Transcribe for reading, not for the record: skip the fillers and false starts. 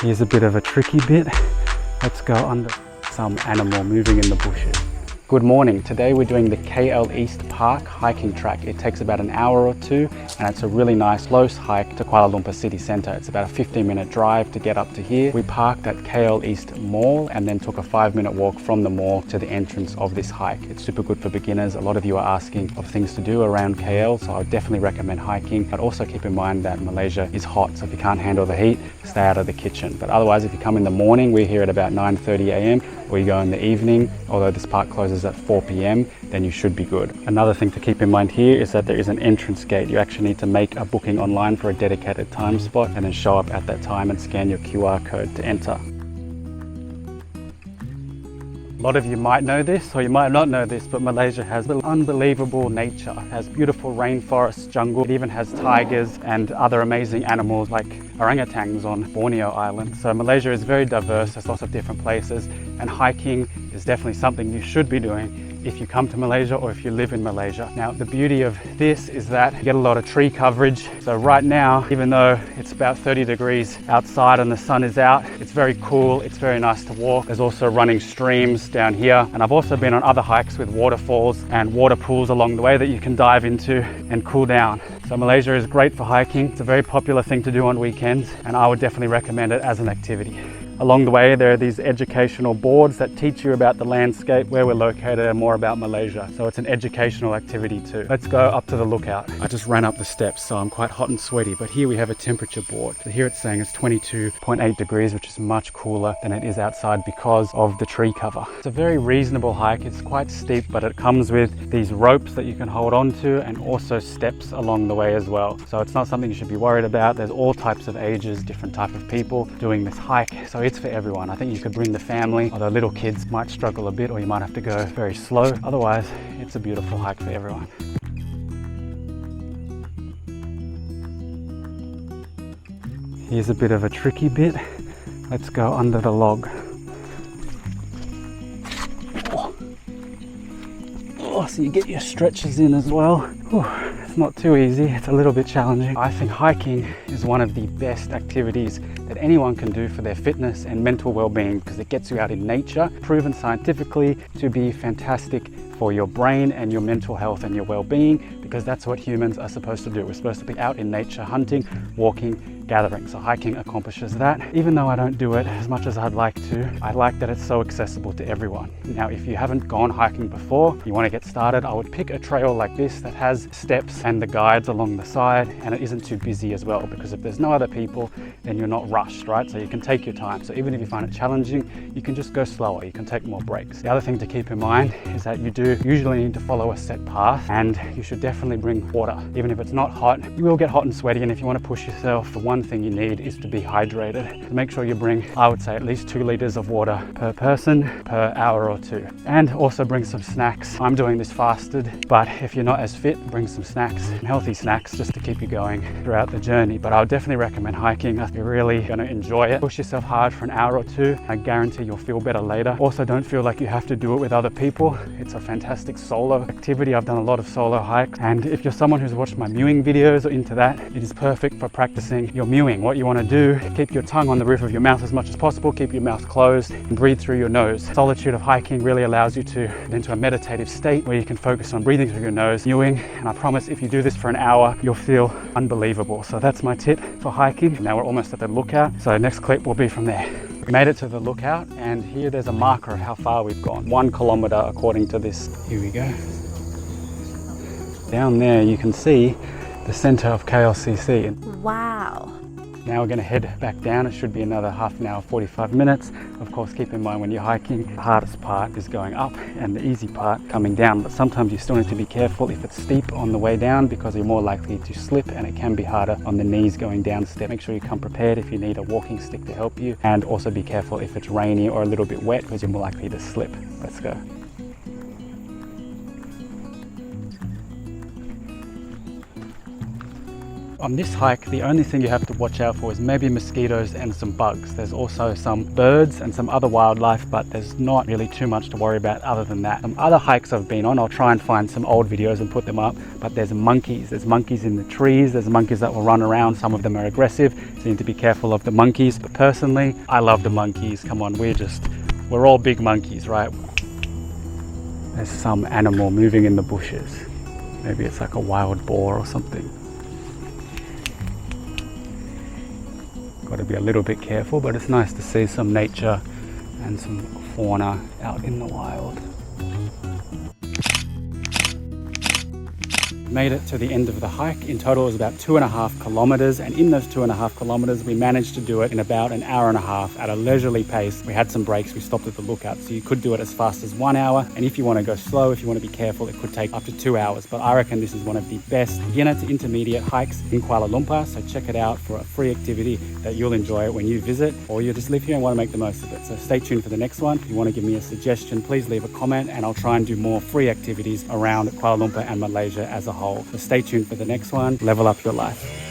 Here's a bit of a tricky bit. Let's go under some animal moving in the bushes. Good morning. Today we're doing the KL East Park hiking track. It takes about an hour or two and it's a really nice close hike to Kuala Lumpur city centre. It's about a 15-minute drive to get up to here. We parked at KL East Mall and then took a 5-minute walk from the mall to the entrance of this hike. It's super good for beginners. A lot of you are asking of things to do around KL, so I would definitely recommend hiking. But also keep in mind that Malaysia is hot, so if you can't handle the heat, stay out of the kitchen. But otherwise, if you come in the morning, we're here at about 9:30 a.m. or you go in the evening, although this park closes at 4 p.m, then you should be good. Another thing to keep in mind here is that there is an entrance gate. You actually need to make a booking online for a dedicated time spot and then show up at that time and scan your QR code to enter. A lot of you might know this or you might not know this, but Malaysia has unbelievable nature. It has beautiful rainforests, jungle. It even has tigers and other amazing animals like orangutans on Borneo Island. So Malaysia is very diverse. There's lots of different places, and hiking is definitely something you should be doing if you come to Malaysia or if you live in Malaysia. Now, the beauty of this is that you get a lot of tree coverage. So right now, even though it's about 30 degrees outside and the sun is out, it's very cool. It's very nice to walk. There's also running streams down here. And I've also been on other hikes with waterfalls and water pools along the way that you can dive into and cool down. So Malaysia is great for hiking. It's a very popular thing to do on weekends, and I would definitely recommend it as an activity. Along the way, there are these educational boards that teach you about the landscape, where we're located, and more about Malaysia. So it's an educational activity too. Let's go up to the lookout. I just ran up the steps, so I'm quite hot and sweaty, but here we have a temperature board. So here it's saying it's 22.8 degrees, which is much cooler than it is outside because of the tree cover. It's a very reasonable hike. It's quite steep, but it comes with these ropes that you can hold on to and also steps along the way as well. So it's not something you should be worried about. There's all types of ages, different type of people doing this hike. So it's for everyone. I think you could bring the family, although little kids might struggle a bit or you might have to go very slow. Otherwise, it's a beautiful hike for everyone. Here's a bit of a tricky bit. Let's go under the log. Oh, so you get your stretches in as well. Whew. It's not too easy, it's a little bit challenging. I think hiking is one of the best activities that anyone can do for their fitness and mental well-being, because it gets you out in nature, proven scientifically to be fantastic for your brain and your mental health and your well-being, because that's what humans are supposed to do. We're supposed to be out in nature, hunting, walking, gathering. So hiking accomplishes that. Even though I don't do it as much as I'd like to, I like that it's so accessible to everyone. Now, if you haven't gone hiking before, you want to get started, I would pick a trail like this that has steps and the guides along the side, and it isn't too busy as well, because if there's no other people, then you're not rushed, right? So you can take your time. So even if you find it challenging, you can just go slower, you can take more breaks. The other thing to keep in mind is that you do usually need to follow a set path, and you should definitely bring water. Even if it's not hot, you will get hot and sweaty, and if you want to push yourself, the one thing you need is to be hydrated. So make sure you bring, I would say, at least 2 liters of water per person per hour or two. And also bring some snacks. I'm doing this fasted, but if you're not as fit, bring some snacks, healthy snacks, just to keep you going throughout the journey. But I would definitely recommend hiking. You're really going to enjoy it. Push yourself hard for an hour or two. I guarantee you'll feel better later. Also, don't feel like you have to do it with other people. It's a fantastic solo activity. I've done a lot of solo hikes, and if you're someone who's watched my mewing videos or into that, it is perfect for practicing your mewing. What you want to do, keep your tongue on the roof of your mouth as much as possible, keep your mouth closed, and breathe through your nose. Solitude of hiking really allows you to get into a meditative state where you can focus on breathing through your nose, mewing, and I promise if you do this for an hour, you'll feel unbelievable. So that's my tip for hiking. Now we're almost at the lookout, so next clip will be from there. We made it to the lookout, and here there's a marker of how far we've gone. 1 kilometer according to this. Here we go. Down there you can see the center of KLCC. Wow. Now we're going to head back down. It should be another half an hour, 45 minutes. Of course, keep in mind when you're hiking, the hardest part is going up and the easy part coming down. But sometimes you still need to be careful if it's steep on the way down, because you're more likely to slip, and it can be harder on the knees going down the step. Make sure you come prepared if you need a walking stick to help you, and also be careful if it's rainy or a little bit wet, because you're more likely to slip. Let's go. On this hike, the only thing you have to watch out for is maybe mosquitoes and some bugs. There's also some birds and some other wildlife, but there's not really too much to worry about other than that. Some other hikes I've been on, I'll try and find some old videos and put them up, but there's monkeys. There's monkeys in the trees, there's monkeys that will run around. Some of them are aggressive, so you need to be careful of the monkeys. But personally, I love the monkeys. Come on, we're all big monkeys, right? There's some animal moving in the bushes. Maybe it's like a wild boar or something. Got to be a little bit careful, but it's nice to see some nature and some fauna out in the wild. Made it to the end of the hike. In total it was about 2.5 kilometers, and in those 2.5 kilometers we managed to do it in about an hour and a half at a leisurely pace. We had some breaks, we stopped at the lookout, so you could do it as fast as 1 hour, and if you want to go slow, if you want to be careful, it could take up to 2 hours. But I reckon this is one of the best beginner to intermediate hikes in Kuala Lumpur, so check it out for a free activity that you'll enjoy when you visit, or you just live here and want to make the most of it. So stay tuned for the next one. If you want to give me a suggestion, please leave a comment and I'll try and do more free activities around Kuala Lumpur and Malaysia as a whole. So stay tuned for the next one. Level up your life.